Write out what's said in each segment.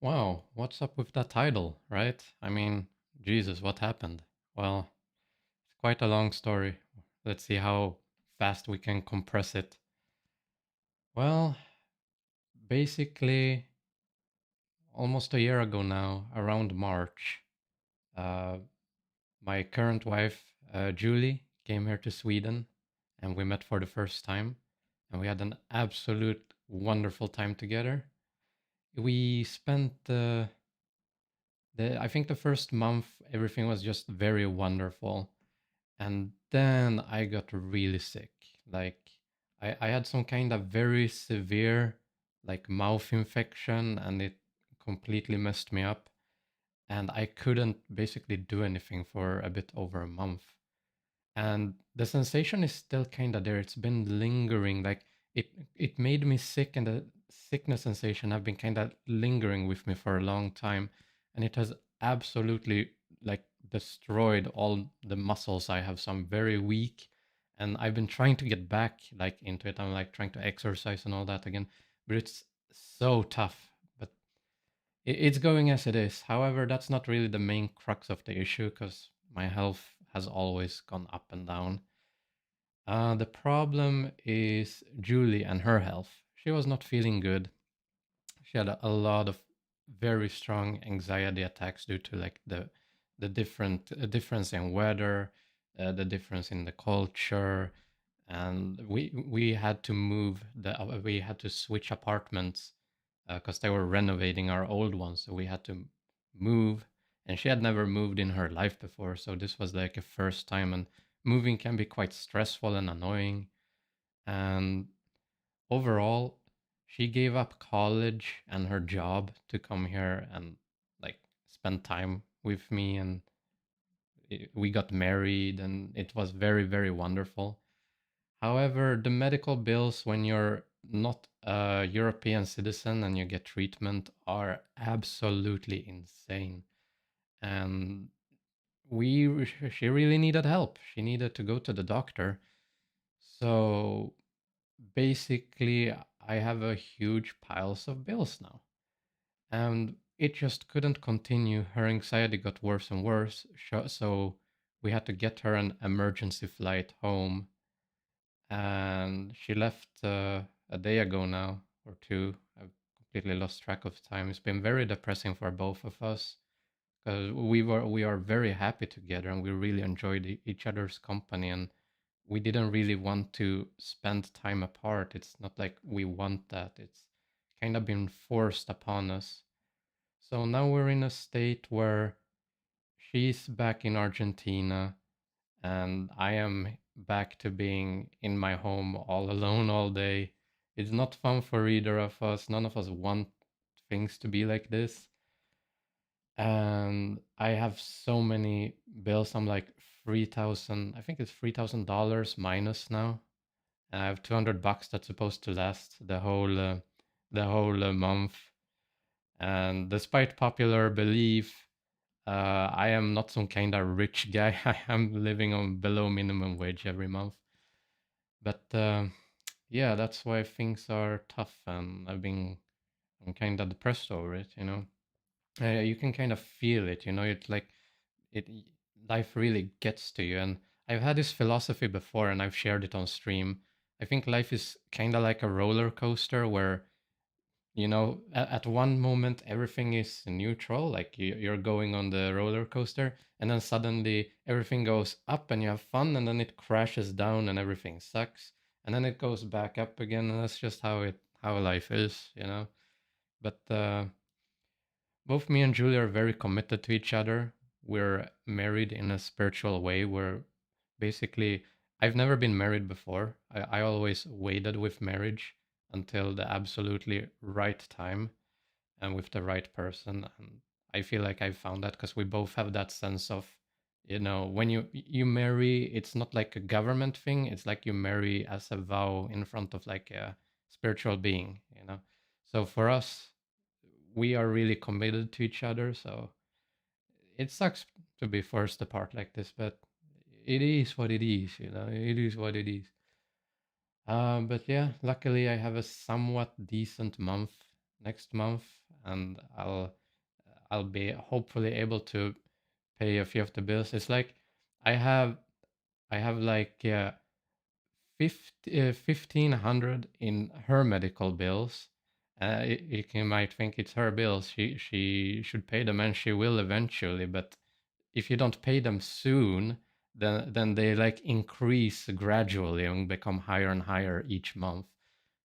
Wow, what's up with that title, right? I mean, Jesus, what happened? Well, it's quite a long story. Let's see how fast we can compress it. Well, basically, almost a year ago now, around March, uh, my current wife, Julie, came here to Sweden and we met for the first time. And we had an absolute wonderful time together. We spent I think the first month, everything was just very wonderful. And then I got really sick. Like, I had some kind of very severe, like, mouth infection, and it completely messed me up. And I couldn't basically do anything for a bit over a month. And the sensation is still kind of there. It's been lingering. Like, it made me sick, and the sickness sensation have been kind of lingering with me for a long time. And it has absolutely, like, destroyed all the muscles I have. So I'm very weak, and I've been trying to get back, like, into it. I'm like trying to exercise and all that again, but it's so tough. But it's going as it is. However, that's not really the main crux of the issue, because my health has always gone up and down. The problem is Julie and her health. She was not feeling good. She had a lot of very strong anxiety attacks due to, like, the different difference in weather, the difference in the culture, and we had to move we had to switch apartments because they were renovating our old ones, so we had to move. And she had never moved in her life before, so this was like a first time, and moving can be quite stressful and annoying. And overall, she gave up college and her job to come here and, like, spend time with me. And we got married, and it was very, very wonderful. However, the medical bills when you're not a European citizen and you get treatment are absolutely insane. And she really needed help. She needed to go to the doctor. So basically, I have a huge piles of bills now. And it just couldn't continue. Her anxiety got worse and worse. So we had to get her an emergency flight home, and she left a day ago now, or two. I've completely lost track of time. It's been very depressing for both of us because we are very happy together, and we really enjoyed each other's company, and we didn't really want to spend time apart. It's not like we want that. It's kind of been forced upon us. So now we're in a state where she's back in Argentina and I am back to being in my home all alone all day. It's not fun for either of us. None of us want things to be like this. And I have so many bills. I'm like 3,000, I think it's $3,000 minus now. And I have 200 bucks that's supposed to last the whole month. And despite popular belief, I am not some kind of rich guy. I am living on below minimum wage every month. But yeah, that's why things are tough, and I'm kind of depressed over it. You can kind of feel it. It's like it life really gets to you. And I've had this philosophy before, and I've shared it on stream. I think life is kind of like a roller coaster where at one moment everything is neutral, like you're going on the roller coaster, and then suddenly everything goes up and you have fun, and then it crashes down and everything sucks, and then it goes back up again, and that's just how life is. But both me and Julia are very committed to each other. We're married in a spiritual way. We're basically, I've never been married before. I always waited with marriage until the absolutely right time and with the right person. And I feel like I found that because we both have that sense of, when you marry, it's not like a government thing. It's like you marry as a vow in front of, like, a spiritual being. So for us, we are really committed to each other. So it sucks to be forced apart like this, but it is what it is. It is what it is. But yeah, luckily I have a somewhat decent month next month. and I'll be hopefully able to pay a few of the bills. It's like I have I have like 1,500 in her medical bills. You might think it's her bills. She should pay them, and she will eventually. But if you don't pay them soon, then they like increase gradually and become higher and higher each month.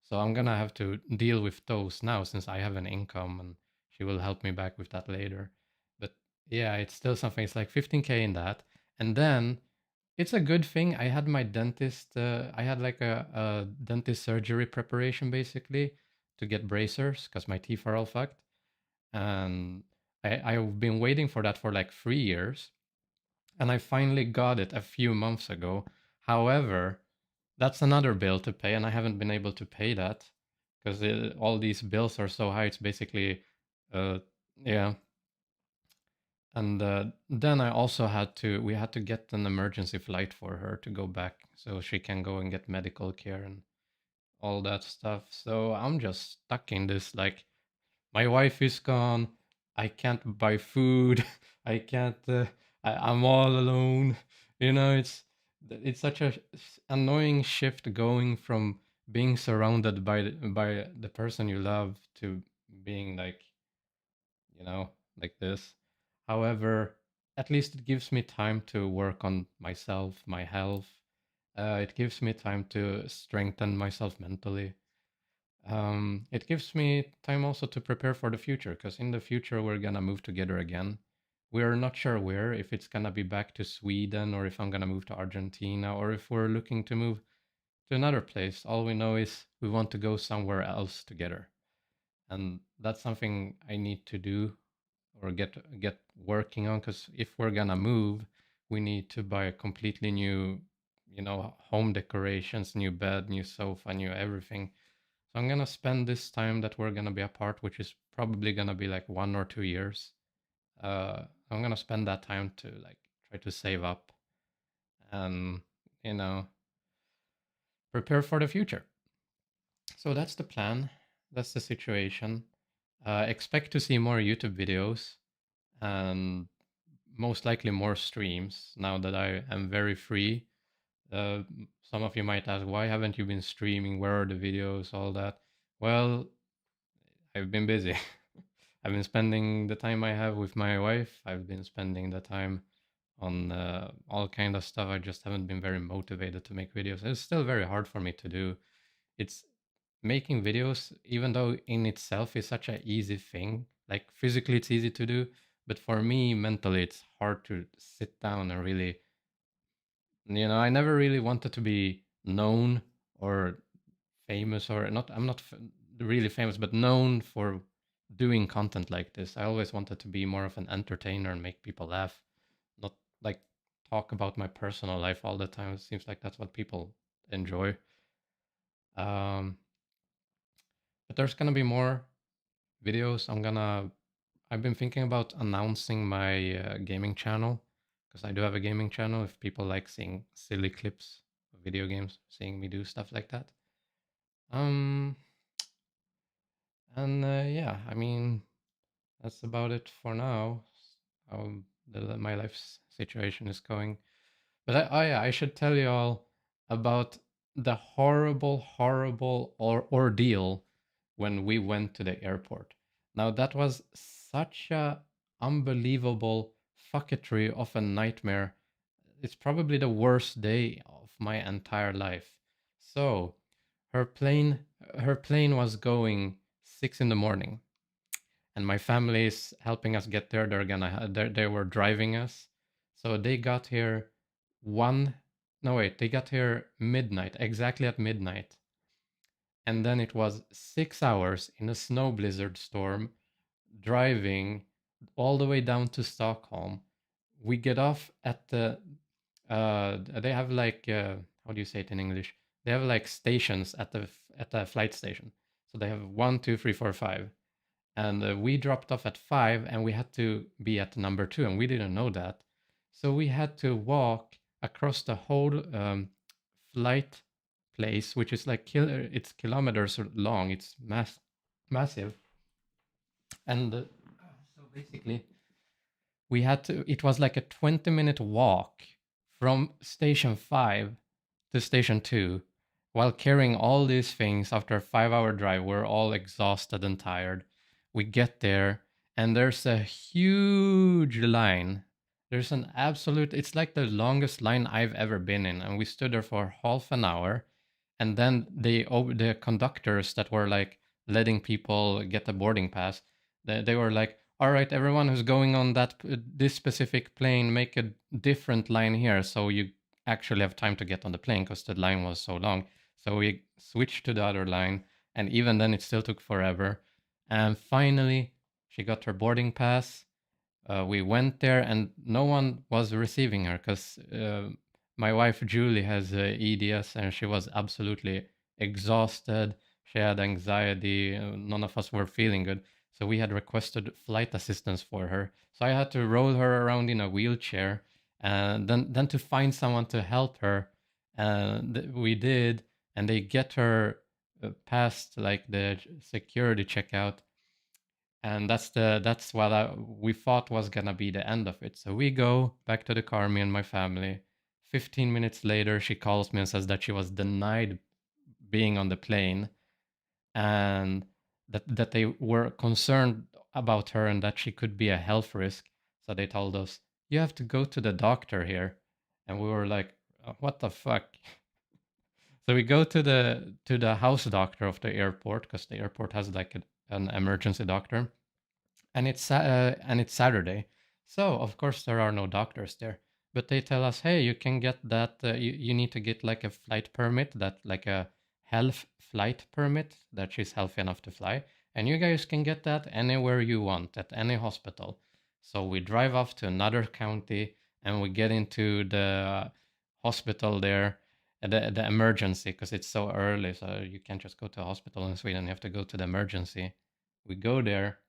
So I'm gonna have to deal with those now since I have an income, and she will help me back with that later. But yeah, it's still something. It's like 15K in that, and then it's a good thing. I had my dentist. I had like a dentist surgery preparation basically to get bracers because my teeth are all fucked, and I've been waiting for that for like 3 years, and I finally got it a few months ago. However, that's another bill to pay, and I haven't been able to pay that because all these bills are so high. It's basically, uh, yeah. And then I also we had to get an emergency flight for her to go back so she can go and get medical care and all that stuff. So I'm just stuck in this like, my wife is gone. I can't buy food. I can't. I'm all alone. It's such a annoying shift going from being surrounded by the person you love to being like, you know, like this. However, at least it gives me time to work on myself, my health. It gives me time to strengthen myself mentally. It gives me time also to prepare for the future because in the future we're gonna move together again. We're not sure where, if it's gonna be back to Sweden or if I'm gonna move to Argentina or if we're looking to move to another place. All we know is we want to go somewhere else together. And that's something I need to do or get working on because if we're gonna move, we need to buy a completely new, home decorations, new bed, new sofa, new everything. So I'm gonna spend this time that we're gonna be apart, which is probably gonna be like 1 or 2 years. I'm gonna spend that time to like try to save up and you know prepare for the future. So that's the plan. That's the situation. Expect to see more YouTube videos and most likely more streams now that I am very free. Some of you might ask, why haven't you been streaming? Where are the videos? All that. Well, I've been busy. I've been spending the time I have with my wife. I've been spending the time on all kind of stuff. I just haven't been very motivated to make videos. It's still very hard for me to do. It's making videos, even though in itself is such an easy thing. Like physically, it's easy to do, but for me, mentally, it's hard to sit down and really. I never really wanted to be known or famous or not. I'm not really famous, but known for doing content like this. I always wanted to be more of an entertainer and make people laugh, not like talk about my personal life all the time. It seems like that's what people enjoy. Um, but there's gonna be more videos. I've been thinking about announcing my gaming channel because I do have a gaming channel. If people like seeing silly clips of video games, seeing me do stuff like that. Um, and yeah, I mean, that's about it for now. How my life situation is going. But I should tell you all about the horrible, horrible ordeal when we went to the airport. Now that was such a unbelievable fucketry of a nightmare. It's probably the worst day of my entire life. So her plane her plane was going 6 in the morning, and my family is helping us get there. They were driving us, so they got here one. No wait, they got here midnight, exactly at midnight, and then it was 6 hours in a snow blizzard storm driving all the way down to Stockholm. We get off at the. They have like how do you say it in English? They have like stations at the flight station. So they have one, two, three, four, five, and we dropped off at 5 and we had to be at number 2 and we didn't know that, so we had to walk across the whole flight place, which is like it's kilometers long. It's massive. And so basically, we had to, it was like a 20-minute walk from station 5 to station 2 while carrying all these things after a 5-hour drive. We're all exhausted and tired. We get there, and there's a huge line. There's an absolute, it's like the longest line I've ever been in. And we stood there for half an hour. And then the conductors that were like letting people get a boarding pass, they were like, all right, everyone who's going on this specific plane, make a different line here so you actually have time to get on the plane because the line was so long. So we switched to the other line, and even then, it still took forever. And finally, she got her boarding pass. We went there, and no one was receiving her because my wife Julie has EDS, and she was absolutely exhausted. She had anxiety. None of us were feeling good, so we had requested flight assistance for her. So I had to roll her around in a wheelchair, and then to find someone to help her. And we did, and they get her past like the security checkout, and that's what we thought was gonna be the end of it. So we go back to the car, me and my family. 15 minutes later, she calls me and says that she was denied being on the plane, and that they were concerned about her and that she could be a health risk. So they told us, you have to go to the doctor here. And we were like, what the fuck? So we go to the house doctor of the airport, because the airport has like an emergency doctor, and it's Saturday. So of course there are no doctors there. But they tell us, hey, you can get that. You need to get like a flight permit, that like a health flight permit that she's healthy enough to fly, and you guys can get that anywhere you want at any hospital. So we drive off to another county, and we get into the hospital there, the emergency, because it's so early. So you can't just go to a hospital in Sweden. You have to go to the emergency. We go there,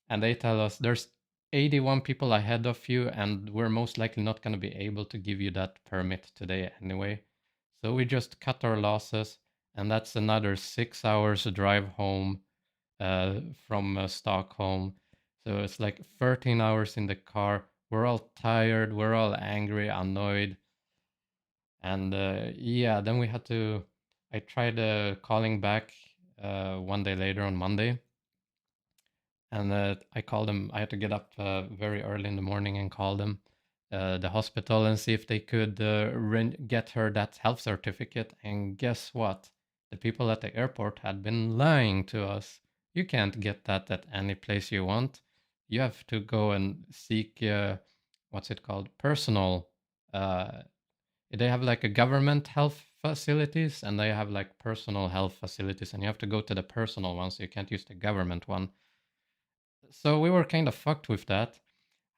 and they tell us there's 81 people ahead of you, and we're most likely not going to be able to give you that permit today anyway. So we just cut our losses, and that's another 6 hours drive home from Stockholm. So it's like 13 hours in the car. We're all tired, we're all angry, annoyed. And yeah, then we had to. I tried calling back one day later on Monday, and I called them. I had to get up very early in the morning and call them, the hospital, and see if they could get her that health certificate. And guess what? The people at the airport had been lying to us. You can't get that at any place you want. You have to go and seek what's it called? Personal. Uh, they have like a government health facilities, and they have like personal health facilities, and you have to go to the personal one, so you can't use the government one. So we were kind of fucked with that.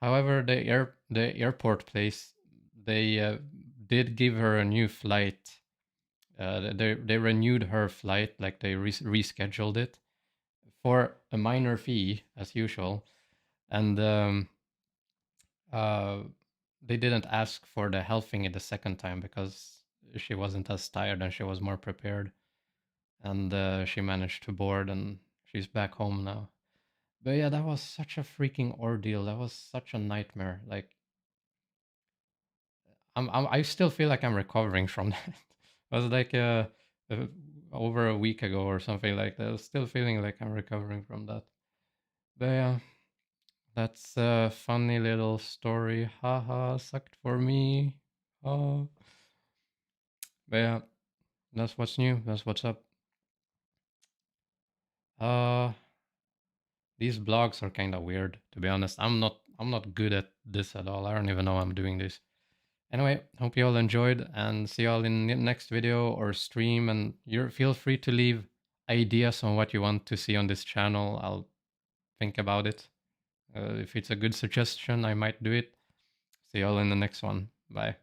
However, the airport place, they did give her a new flight. They renewed her flight, like they rescheduled it for a minor fee as usual, and uh, they didn't ask for the health thingy the second time because she wasn't as tired and she was more prepared, and she managed to board, and she's back home now. But yeah, that was such a freaking ordeal. That was such a nightmare. Like, I still feel like I'm recovering from that. It was like uh, over a week ago or something like that. I was still feeling like I'm recovering from that. But yeah, that's a funny little story. Haha, sucked for me. Oh, but yeah, that's what's new. That's what's up. Uh, these blogs are kind of weird, to be honest. I'm not good at this at all. I don't even know I'm doing this. Anyway, hope you all enjoyed, and see you all in the next video or stream. And you feel free to leave ideas on what you want to see on this channel. I'll think about it. If it's a good suggestion, I might do it. See you all in the next one. Bye.